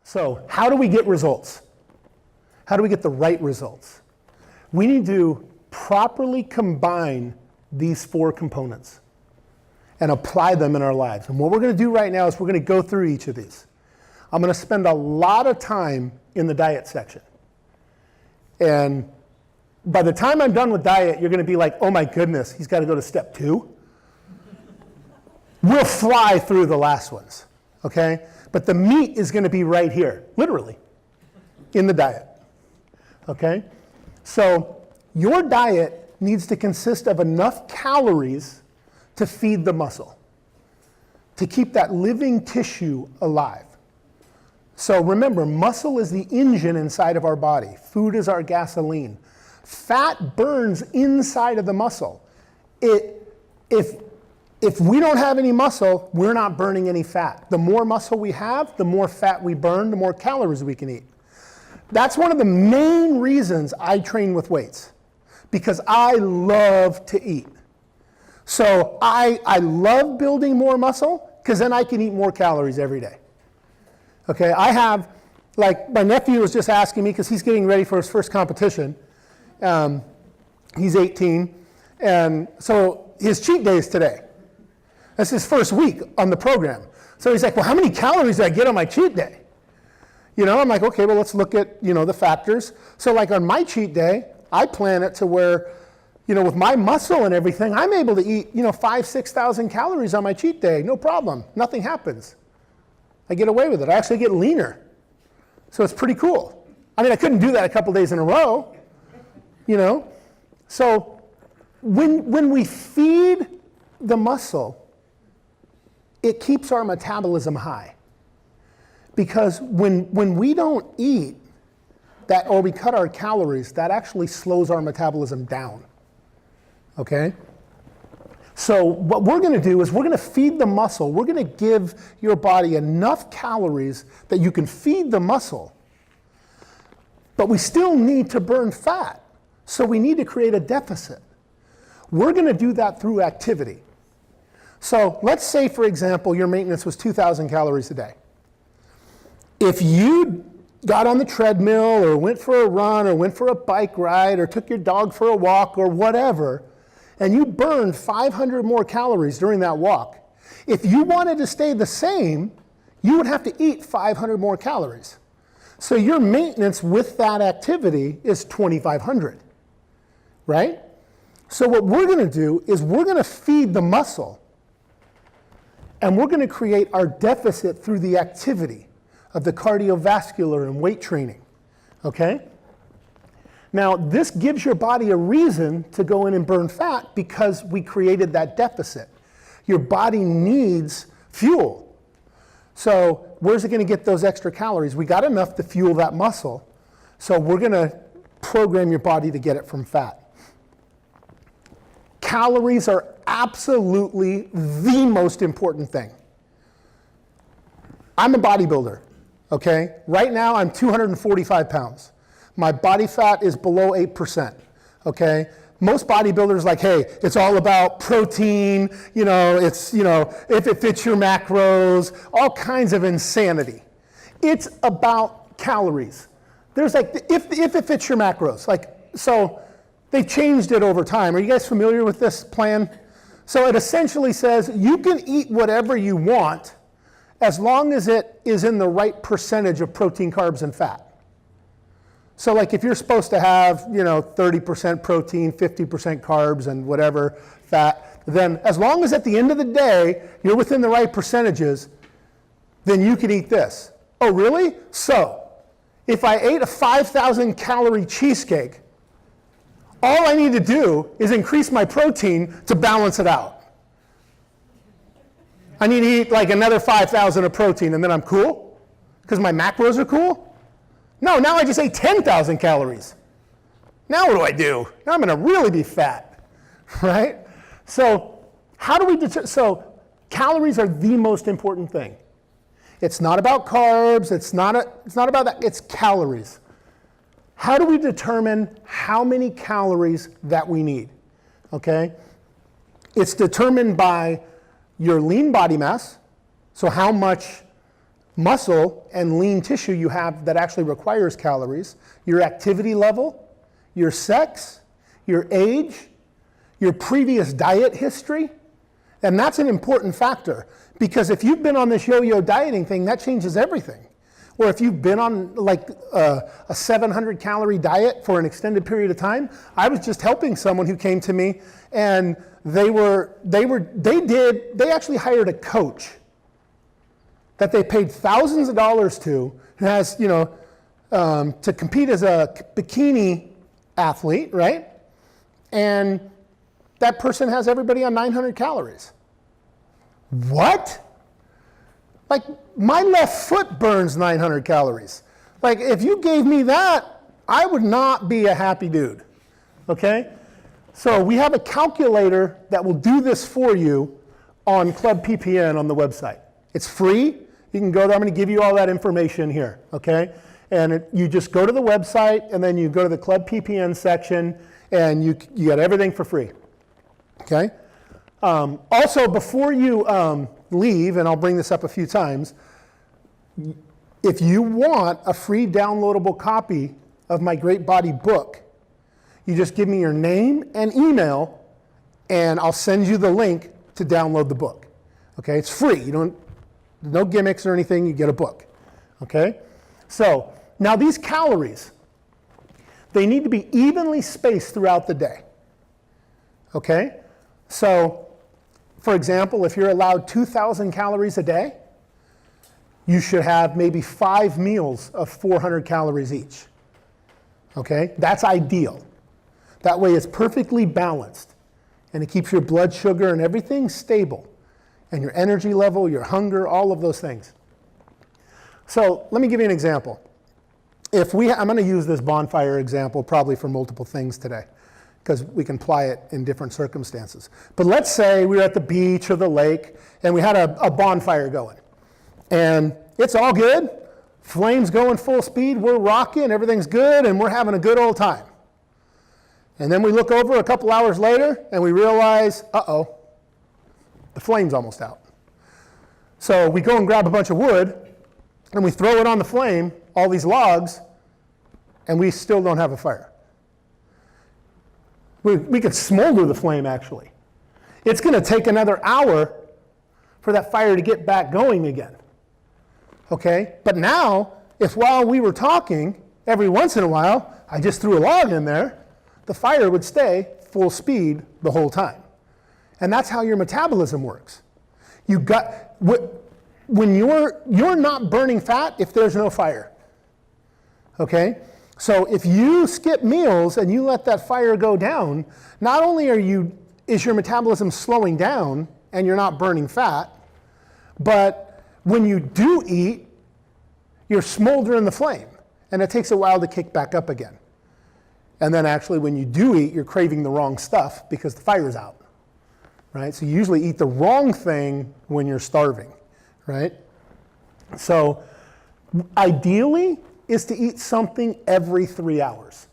So how do we get results? How do we get the right results? We need to properly combine these 4 components and apply them in our lives. And what we're going to do right now is we're going to go through each of these. I'm going to spend a lot of time in the diet section. And by the time I'm done with diet, you're going to be like, oh my goodness, he's got to go to step 2. We'll fly through the last ones, okay? But the meat is going to be right here, literally, in the diet, okay? So your diet needs to consist of enough calories to feed the muscle, to keep that living tissue alive. So remember, muscle is the engine inside of our body. Food is our gasoline. Fat burns inside of the muscle. If we don't have any muscle, we're not burning any fat. The more muscle we have, the more fat we burn, the more calories we can eat. That's one of the main reasons I train with weights, because I love to eat. So I love building more muscle, because then I can eat more calories every day. Okay, I have, like my nephew was just asking me, because he's getting ready for his first competition. He's 18, and so his cheat day is today. That's his first week on the program. So he's like, well, how many calories do I get on my cheat day? You know, I'm like, okay, well, let's look at, the factors. So like on my cheat day, I plan it to where, with my muscle and everything, I'm able to eat, 5,000, 6,000 calories on my cheat day. No problem. Nothing happens. I get away with it. I actually get leaner. So it's pretty cool. I mean, I couldn't do that a couple days in a row, So when we feed the muscle, it keeps our metabolism high. Because when we don't eat that, or we cut our calories, that actually slows our metabolism down. Okay? So what we're going to do is we're going to feed the muscle. We're going to give your body enough calories that you can feed the muscle. But we still need to burn fat. So we need to create a deficit. We're going to do that through activity. So let's say, for example, your maintenance was 2,000 calories a day. If you got on the treadmill or went for a run or went for a bike ride or took your dog for a walk or whatever, and you burned 500 more calories during that walk, if you wanted to stay the same, you would have to eat 500 more calories. So your maintenance with that activity is 2,500, right? So what we're going to do is we're going to feed the muscle, and we're going to create our deficit through the activity of the cardiovascular and weight training, okay? Now, this gives your body a reason to go in and burn fat because we created that deficit. Your body needs fuel. So where's it going to get those extra calories? We got enough to fuel that muscle, so we're going to program your body to get it from fat. Calories are absolutely the most important thing. I'm a bodybuilder, okay? Right now, I'm 245 pounds. My body fat is below 8%, okay? Most bodybuilders like, hey, it's all about protein, if it fits your macros, all kinds of insanity. It's about calories. There's like, if it fits your macros, so they changed it over time. Are you guys familiar with this plan? So it essentially says you can eat whatever you want as long as it is in the right percentage of protein, carbs, and fat. So like if you're supposed to have, 30% protein, 50% carbs, and whatever fat, then as long as at the end of the day, you're within the right percentages, then you can eat this. Oh, really? So if I ate a 5,000 calorie cheesecake, all I need to do is increase my protein to balance it out. I need to eat like another 5,000 of protein and then I'm cool? Because my macros are cool? No, now I just ate 10,000 calories. Now what do I do? Now I'm going to really be fat, right? So how do we so calories are the most important thing. It's not about carbs, it's not about that, it's calories. How do we determine how many calories that we need? Okay? It's determined by your lean body mass, so how much muscle and lean tissue you have that actually requires calories, your activity level, your sex, your age, your previous diet history. And that's an important factor, because if you've been on this yo-yo dieting thing, that changes everything. Or if you've been on like a 700 calorie diet for an extended period of time. I was just helping someone who came to me, and they actually hired a coach that they paid thousands of dollars to, who has, to compete as a bikini athlete, right? And that person has everybody on 900 calories. What? Like, my left foot burns 900 calories. Like, if you gave me that, I would not be a happy dude, okay? So we have a calculator that will do this for you on Club PPN on the website. It's free. You can go there. I'm going to give you all that information here, okay? And you just go to the website, and then you go to the Club PPN section, and you get everything for free, okay? Also, before you leave, and I'll bring this up a few times, if you want a free downloadable copy of my Great Body book, you just give me your name and email, and I'll send you the link to download the book. Okay, it's free. No gimmicks or anything. You get a book. Okay, so now these calories, they need to be evenly spaced throughout the day. Okay, so for example, if you're allowed 2,000 calories a day, you should have maybe 5 meals of 400 calories each. Okay, that's ideal. That way it's perfectly balanced, and it keeps your blood sugar and everything stable, and your energy level, your hunger, all of those things. So let me give you an example. I'm going to use this bonfire example probably for multiple things today, because we can apply it in different circumstances. But let's say we were at the beach or the lake, and we had a bonfire going. And it's all good. Flames going full speed. We're rocking. Everything's good. And we're having a good old time. And then we look over a couple hours later, and we realize, uh-oh, the flame's almost out. So we go and grab a bunch of wood, and we throw it on the flame, all these logs, and we still don't have a fire. We could smolder the flame, actually. It's going to take another hour for that fire to get back going again. Okay? But now, if while we were talking, every once in a while, I just threw a log in there, the fire would stay full speed the whole time. And that's how your metabolism works. When you're not burning fat if there's no fire. Okay? So if you skip meals and you let that fire go down, not only is your metabolism slowing down and you're not burning fat, but when you do eat, you're smoldering the flame, and it takes a while to kick back up again. And then actually when you do eat, you're craving the wrong stuff because the fire's out, right? So you usually eat the wrong thing when you're starving, right? So ideally is to eat something every 3 hours,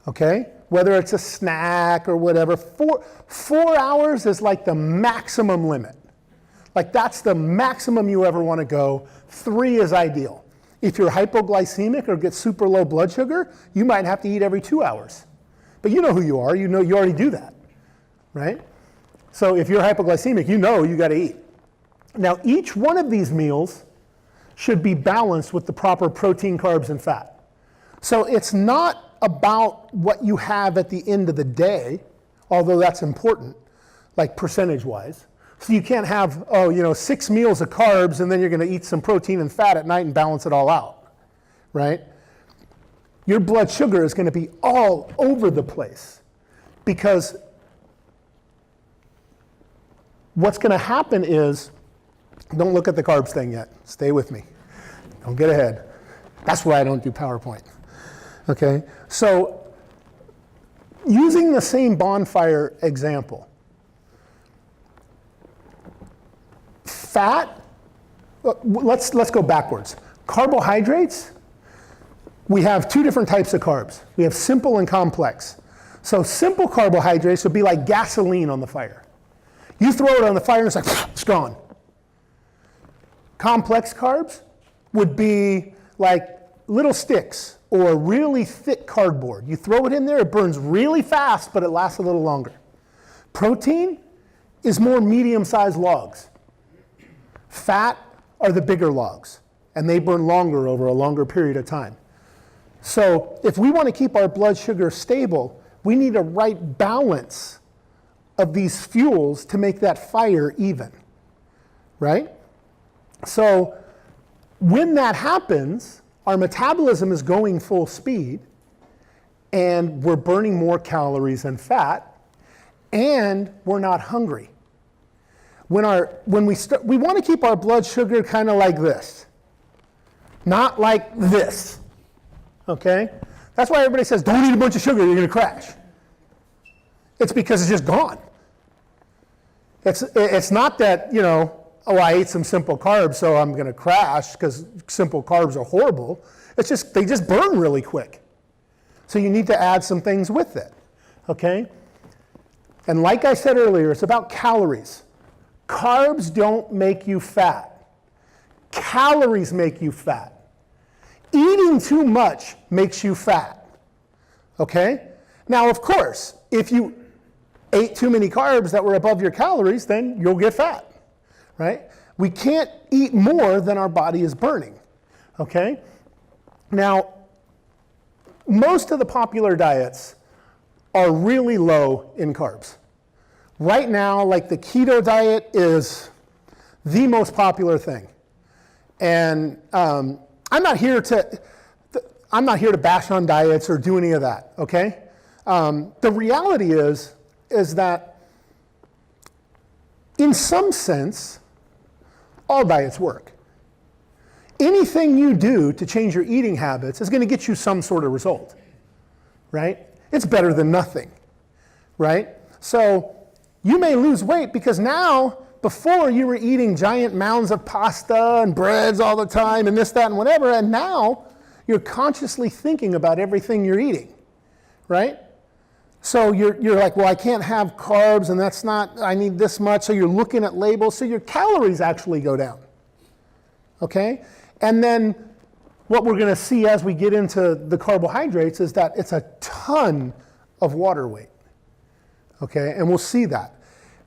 okay? Whether it's a snack or whatever. 4 hours is like the maximum limit. Like that's the maximum you ever want to go. 3 is ideal. If you're hypoglycemic or get super low blood sugar, you might have to eat every 2 hours. But you know who you are. You know you already do that, right? So if you're hypoglycemic, you know you got to eat. Now each one of these meals should be balanced with the proper protein, carbs, and fat. So it's not about what you have at the end of the day, although that's important, like percentage-wise. So you can't have, 6 meals of carbs and then you're going to eat some protein and fat at night and balance it all out, right? Your blood sugar is going to be all over the place because what's going to happen is, don't look at the carbs thing yet. Stay with me. Don't get ahead. That's why I don't do PowerPoint. Okay? So using the same bonfire example, fat, let's go backwards. Carbohydrates, we have 2 different types of carbs. We have simple and complex. So simple carbohydrates would be like gasoline on the fire. You throw it on the fire and it's like, it's gone. Complex carbs would be like little sticks or really thick cardboard. You throw it in there, it burns really fast, but it lasts a little longer. Protein is more medium-sized logs. Fat are the bigger logs, and they burn longer over a longer period of time. So if we want to keep our blood sugar stable, we need a right balance of these fuels to make that fire even, right? So when that happens, our metabolism is going full speed, and we're burning more calories and fat, and we're not hungry. We want to keep our blood sugar kind of like this, not like this, okay? That's why everybody says, don't eat a bunch of sugar, you're going to crash. It's because it's just gone. It's not that, you know, oh, I ate some simple carbs, so I'm going to crash because simple carbs are horrible. It's just, they just burn really quick. So you need to add some things with it, okay? And like I said earlier, it's about calories. Carbs don't make you fat. Calories make you fat. Eating too much makes you fat, okay? Now, of course, if you ate too many carbs that were above your calories, then you'll get fat, right? We can't eat more than our body is burning, okay? Now, most of the popular diets are really low in carbs. Right now, like the keto diet is the most popular thing. And I'm not here to bash on diets or do any of that, okay? The reality is that in some sense, all diets work. Anything you do to change your eating habits is going to get you some sort of result, right? It's better than nothing, right? So you may lose weight because now, before you were eating giant mounds of pasta and breads all the time and this, that, and whatever, and now you're consciously thinking about everything you're eating, right? So you're like, well, I can't have carbs, and that's not, I need this much, so you're looking at labels, so your calories actually go down, okay? And then what we're going to see as we get into the carbohydrates is that it's a ton of water weight, okay? And we'll see that.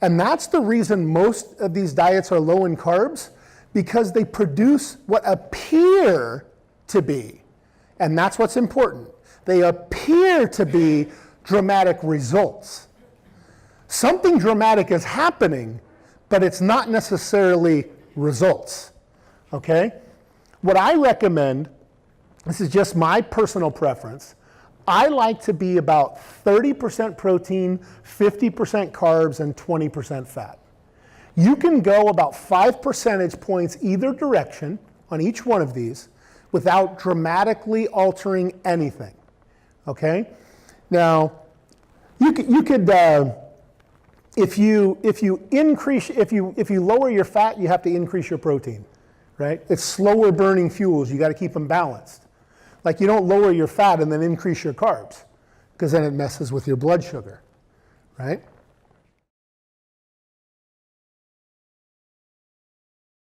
And that's the reason most of these diets are low in carbs, because they produce what appear to be, and that's what's important, they appear to be dramatic results. Something dramatic is happening, but it's not necessarily results, okay? What I recommend, this is just my personal preference, I like to be about 30% protein, 50% carbs, and 20% fat. You can go about 5 percentage points either direction on each one of these without dramatically altering anything, okay? Now, you could if you lower your fat, you have to increase your protein, right? It's slower burning fuels. You got to keep them balanced. Like, you don't lower your fat and then increase your carbs, because then it messes with your blood sugar, right?